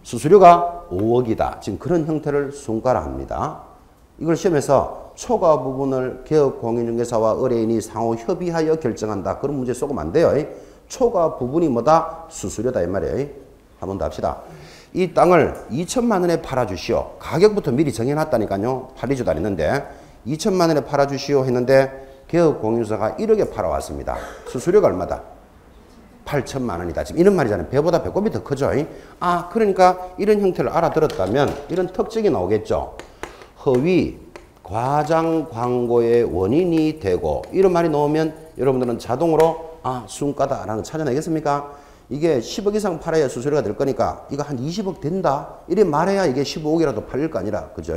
수수료가 5억이다. 지금 그런 형태를 순가라 합니다. 이걸 시험에서 초과 부분을 개업공인중개사와 의뢰인이 상호 협의하여 결정한다, 그런 문제 쏘면 안 돼요. 초과 부분이 뭐다? 수수료다 이 말이에요. 한 번 더 합시다. 이 땅을 2천만 원에 팔아주시오. 가격부터 미리 정해놨다니까요. 팔리지도 않았는데 2천만 원에 팔아주시오 했는데 개업공인중개사가 1억에 팔아왔습니다. 수수료가 얼마다? 8천만 원이다. 지금 이런 말이잖아요. 배보다 배꼽이 더 크죠. 그러니까 이런 형태를 알아들었다면 이런 특징이 나오겠죠. 허위, 과장 광고의 원인이 되고, 이런 말이 나오면 여러분들은 자동으로 순가다라는 거 찾아내겠습니까? 이게 10억 이상 팔아야 수수료가 될 거니까 이거 한 20억 된다, 이래 말해야 이게 15억이라도 팔릴 거 아니라, 그죠?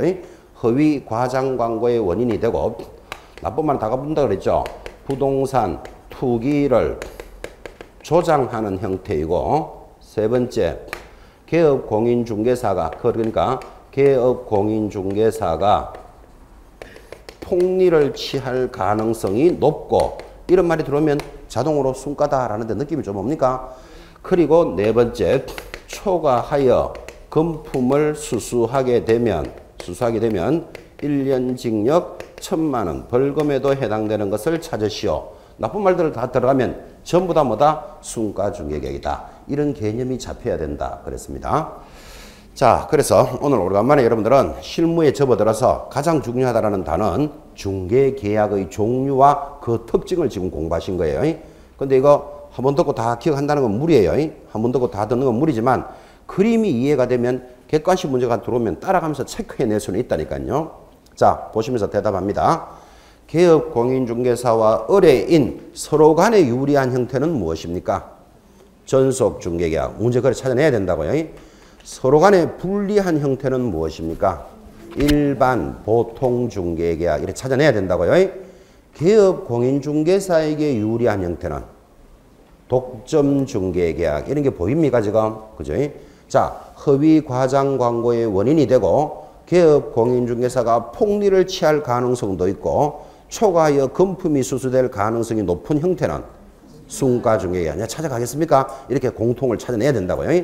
허위, 과장 광고의 원인이 되고, 나쁜 말은 다 가본다 그랬죠. 부동산 투기를 조장하는 형태이고, 세 번째, 개업공인중개사가, 그러니까 개업공인중개사가 폭리를 취할 가능성이 높고, 이런 말이 들어오면 자동으로 순가다라는 데 느낌이 좀 옵니까? 그리고 네 번째, 초과하여 금품을 수수하게 되면 1년 징역 1,000만 원 벌금에도 해당되는 것을 찾으시오. 나쁜 말들 다 들어가면 전부 다 뭐다? 순가중개계약이다. 이런 개념이 잡혀야 된다 그랬습니다. 자, 그래서 오늘 오래간만에 여러분들은 실무에 접어들어서 가장 중요하다는 단어는 중개계약의 종류와 그 특징을 지금 공부하신 거예요. 근데 이거 한 번 듣고 다 기억한다는 건 무리예요. 한 번 듣고 다 듣는 건 무리지만 그림이 이해가 되면 객관식 문제가 들어오면 따라가면서 체크해낼 수는 있다니까요. 자, 보시면서 대답합니다. 개업 공인중개사와 의뢰인 서로 간에 유리한 형태는 무엇입니까? 전속 중개계약. 문제 그래 찾아내야 된다고요. 서로 간에 불리한 형태는 무엇입니까? 일반 보통 중개계약. 이렇게 찾아내야 된다고요. 개업 공인중개사에게 유리한 형태는 독점 중개계약. 이런 게 보입니까 지금? 그죠? 자, 허위 과장 광고의 원인이 되고 개업 공인중개사가 폭리를 취할 가능성도 있고 초과하여 금품이 수수될 가능성이 높은 형태는 순가 중개계약. 찾아가겠습니까? 이렇게 공통을 찾아내야 된다고요.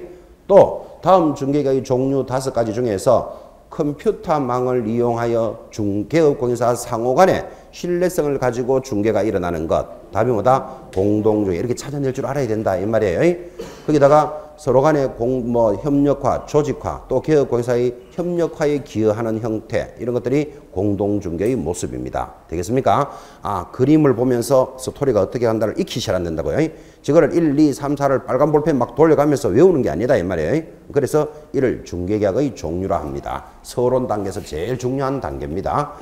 또 다음 중개계약의 종류 5가지 중에서 컴퓨터망을 이용하여 개업공인사 상호 간에 신뢰성을 가지고 중개가 일어나는 것. 답이 뭐다? 공동중개. 이렇게 찾아낼 줄 알아야 된다. 이 말이에요. 거기다가 서로 간의 협력화, 조직화, 또 개업공인사의 협력화에 기여하는 형태. 이런 것들이 공동중개의 모습입니다. 되겠습니까? 아, 그림을 보면서 스토리가 어떻게 한다를 익히셔야 안 된다고요. 저거를 1, 2, 3, 4를 빨간 볼펜 막 돌려가면서 외우는 게 아니다. 이 말이에요. 그래서 이를 중개계약의 종류라 합니다. 서론 단계에서 제일 중요한 단계입니다.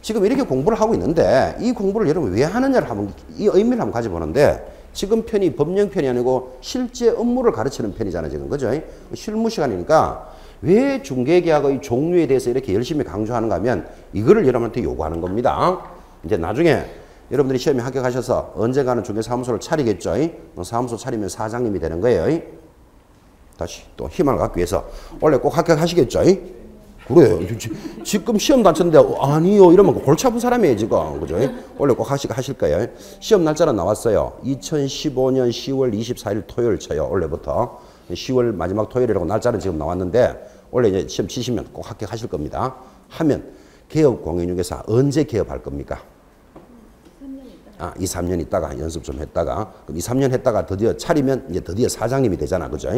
지금 이렇게 공부를 하고 있는데 이 공부를 여러분 왜 하느냐를 한번 이 의미를 한번 가져보는데 지금 편이 법령편이 아니고 실제 업무를 가르치는 편이잖아요. 지금 그죠? 실무 시간이니까 왜 중개계약의 종류에 대해서 이렇게 열심히 강조하는가 하면 이거를 여러분한테 요구하는 겁니다. 이제 나중에 여러분들이 시험에 합격하셔서 언젠가는 중개사무소를 차리겠죠. 사무소 차리면 사장님이 되는 거예요. 다시 또 희망을 갖기 위해서 원래 꼭 합격하시겠죠. 그래요. 지금 시험 다쳤는데 아니요 이러면 골치 아픈 사람이에요 지금. 그죠? 원래 꼭 하실 거예요. 시험 날짜는 나왔어요. 2015년 10월 24일 토요일 쳐요. 원래부터 10월 마지막 토요일이라고 날짜는 지금 나왔는데 원래 이제 시험 치시면 꼭 합격하실 겁니다. 하면 개업 공인중개사 언제 개업할 겁니까? 2, 3년 있다가 연습 좀 했다가 그럼 2, 3년 했다가 드디어 차리면 이제 드디어 사장님이 되잖아. 그죠?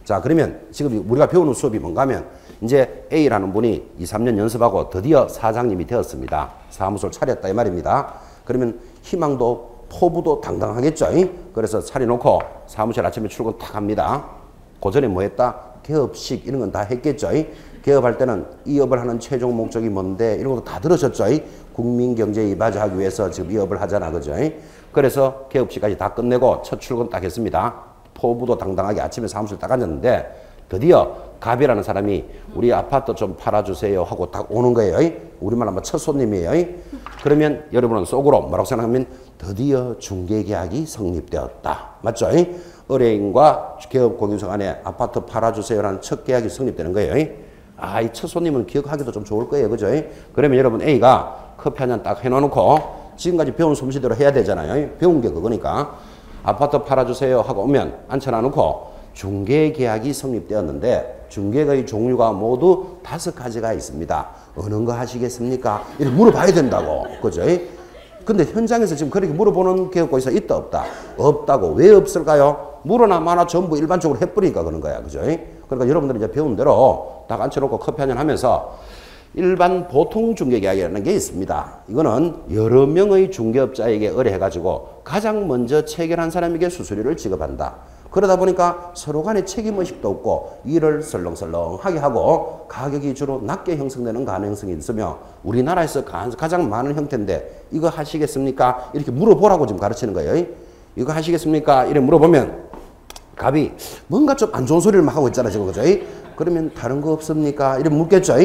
자, 그러면 지금 우리가 배우는 수업이 뭔가 하면 이제 A라는 분이 2, 3년 연습하고 드디어 사장님이 되었습니다. 사무소를 차렸다 이 말입니다. 그러면 희망도 포부도 당당하겠죠? 그래서 차려놓고 사무실 아침에 출근 탁 합니다. 그 전에 뭐 했다? 개업식 이런 건 다 했겠죠? 개업할 때는 이 업을 하는 최종 목적이 뭔데 이런 것도 다 들으셨죠? 국민 경제에 이바지하기 위해서 지금 이 업을 하잖아. 그죠? 그래서 개업식까지 다 끝내고 첫 출근 딱 했습니다. 포부도 당당하게 아침에 사무실 딱 앉았는데 드디어 갑이라는 사람이 우리 아파트 좀 팔아주세요 하고 딱 오는 거예요. 우리말 하면 첫 손님이에요. 그러면 여러분은 속으로 뭐라고 생각하면 드디어 중개계약이 성립되었다. 맞죠? 의뢰인과 개업공인사 간에 아파트 팔아주세요라는 첫 계약이 성립되는 거예요. 아, 이 첫 손님은 기억하기도 좀 좋을 거예요. 그죠? 그러면 여러분 A가 커피 한 잔 딱 해놓고 지금까지 배운 솜씨대로 해야 되잖아요. 배운 게 그거니까 아파트 팔아주세요 하고 오면 앉혀놔놓고 중개계약이 성립되었는데 중개의 종류가 모두 5가지가 있습니다. 어느 거 하시겠습니까? 이렇게 물어봐야 된다고. 그죠? 근데 현장에서 지금 그렇게 물어보는 개업공인사 있다 없다? 없다고. 왜 없을까요? 물어나 마나 전부 일반적으로 해버리니까 그런 거야. 그죠? 그러니까 여러분들이 이제 배운 대로 딱 앉혀놓고 커피 한잔 하면서 일반 보통 중개계약이라는 게 있습니다. 이거는 여러 명의 중개업자에게 의뢰해가지고 가장 먼저 체결한 사람에게 수수료를 지급한다. 그러다 보니까 서로 간에 책임의식도 없고 일을 설렁설렁하게 하고 가격이 주로 낮게 형성되는 가능성이 있으며 우리나라에서 가장 많은 형태인데 이거 하시겠습니까? 이렇게 물어보라고 지금 가르치는 거예요. 이거 하시겠습니까? 이렇게 물어보면 갑이 뭔가 좀 안 좋은 소리를 막 하고 있잖아 지금. 그죠? 그러면 다른 거 없습니까? 이렇게 묻겠죠.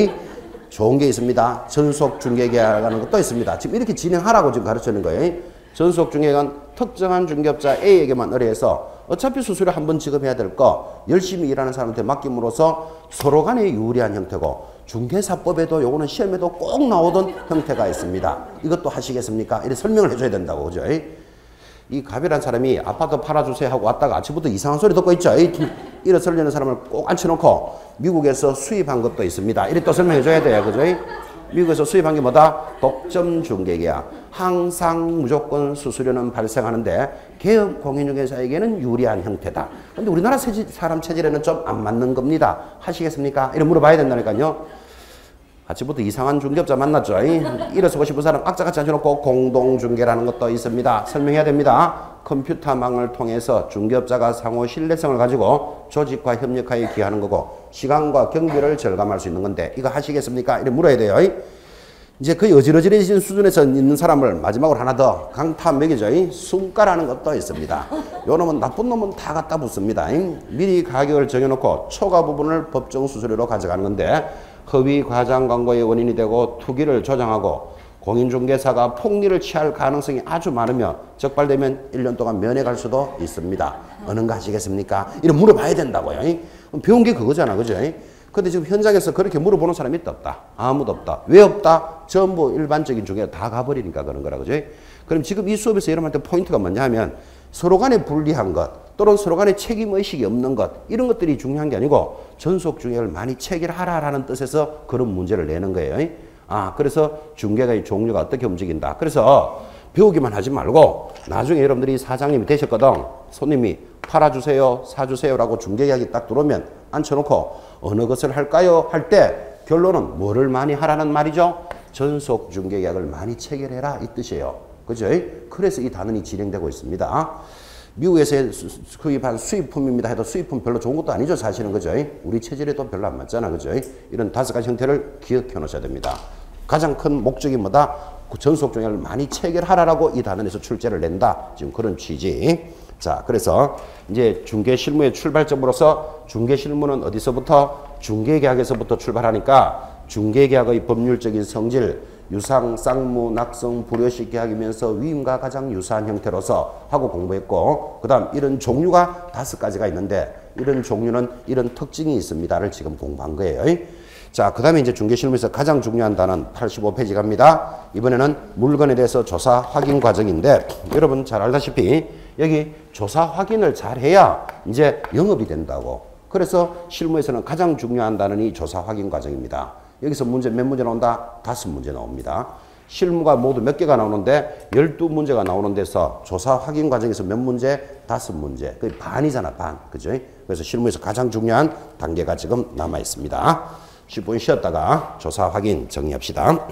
좋은 게 있습니다. 전속 중개계약이라는 것도 있습니다. 지금 이렇게 진행하라고 지금 가르치는 거예요. 전속 중개계약은 특정한 중개업자 A에게만 의뢰해서 어차피 수수료 한 번 지급해야 될 거 열심히 일하는 사람한테 맡김으로써 서로 간에 유리한 형태고 중개사법에도 요거는 시험에도 꼭 나오던 형태가 있습니다. 이것도 하시겠습니까? 이렇게 설명을 해줘야 된다고. 그죠? 이 갑이라는 사람이 아파트 팔아주세요 하고 왔다가 아침부터 이상한 소리 듣고 있죠. 이래 설리는 사람을 꼭 앉혀놓고 미국에서 수입한 것도 있습니다. 이렇게 또 설명해줘야 돼요. 그죠? 미국에서 수입한 게 뭐다? 독점 중개계약. 항상 무조건 수수료는 발생하는데 개업 공인중개사에게는 유리한 형태다. 근데 우리나라 사람 체질에는 좀 안 맞는 겁니다. 하시겠습니까? 이런 물어봐야 된다니까요. 아침부터 이상한 중개업자 만났죠. 일어서고 싶은 사람 악자같이 앉혀놓고 공동중개라는 것도 있습니다. 설명해야 됩니다. 컴퓨터망을 통해서 중개업자가 상호 신뢰성을 가지고 조직과 협력하여 기하는 거고 시간과 경비를 절감할 수 있는 건데 이거 하시겠습니까? 이렇게 물어야 돼요. 이제 거의 어지러지해진 수준에서 있는 사람을 마지막으로 하나 더 강타 먹이죠. 순가라는 것도 있습니다. 요 놈은 나쁜 놈은 다 갖다 붙습니다. 미리 가격을 정해놓고 초과 부분을 법정 수수료로 가져가는 건데 허위 과장 광고의 원인이 되고 투기를 조장하고 공인중개사가 폭리를 취할 가능성이 아주 많으며 적발되면 1년 동안 면회갈 수도 있습니다. 어느 거 하시겠습니까? 이런 물어봐야 된다고요. 배운 게 그거잖아. 그죠? 근데 지금 현장에서 그렇게 물어보는 사람이 있다 없다? 아무도 없다. 왜 없다? 전부 일반적인 중에 다 가버리니까 그런 거라. 그죠? 그럼 지금 이 수업에서 여러분한테 포인트가 뭐냐 하면 서로 간에 불리한 것 또는 서로 간에 책임의식이 없는 것 이런 것들이 중요한 게 아니고 전속 중개를 많이 체결하라라는 뜻에서 그런 문제를 내는 거예요. 그래서 중개의 종류가 어떻게 움직인다. 그래서 배우기만 하지 말고 나중에 여러분들이 사장님이 되셨거든. 손님이 팔아주세요, 사주세요라고 중개계약이 딱 들어오면 앉혀놓고 어느 것을 할까요? 할 때 결론은 뭐를 많이 하라는 말이죠? 전속 중개계약을 많이 체결해라 이 뜻이에요. 그죠? 그래서 이 단원이 진행되고 있습니다. 미국에서 수입한 수입품입니다 해도 수입품 별로 좋은 것도 아니죠. 사실은. 그죠? 우리 체질에도 별로 안 맞잖아. 그죠? 이런 5가지 형태를 기억해 놓으셔야 됩니다. 가장 큰 목적이 뭐다? 전속 중개를 많이 체결하라라고 이 단원에서 출제를 낸다. 지금 그런 취지. 자, 그래서 이제 중개실무의 출발점으로서 중개실무는 어디서부터? 중개계약에서부터 출발하니까 중개계약의 법률적인 성질, 유상, 쌍무, 낙성, 불효식 계약이면서 위임과 가장 유사한 형태로서 하고 공부했고 그 다음 이런 종류가 5가지가 있는데 이런 종류는 이런 특징이 있습니다를 지금 공부한 거예요. 자, 그 다음에 이제 중개실무에서 가장 중요한 단원 85페이지 갑니다. 이번에는 물건에 대해서 조사 확인 과정인데 여러분 잘 알다시피 여기 조사 확인을 잘 해야 이제 영업이 된다고. 그래서 실무에서는 가장 중요한 단원이 조사 확인 과정입니다. 여기서 문제 몇 문제 나온다? 5문제 나옵니다. 실무가 모두 몇 개가 나오는데 12문제가 나오는 데서 조사 확인 과정에서 몇 문제? 5문제. 그게 반이잖아, 반. 그죠? 그래서 실무에서 가장 중요한 단계가 지금 남아 있습니다. 10분 쉬었다가 조사 확인 정리합시다.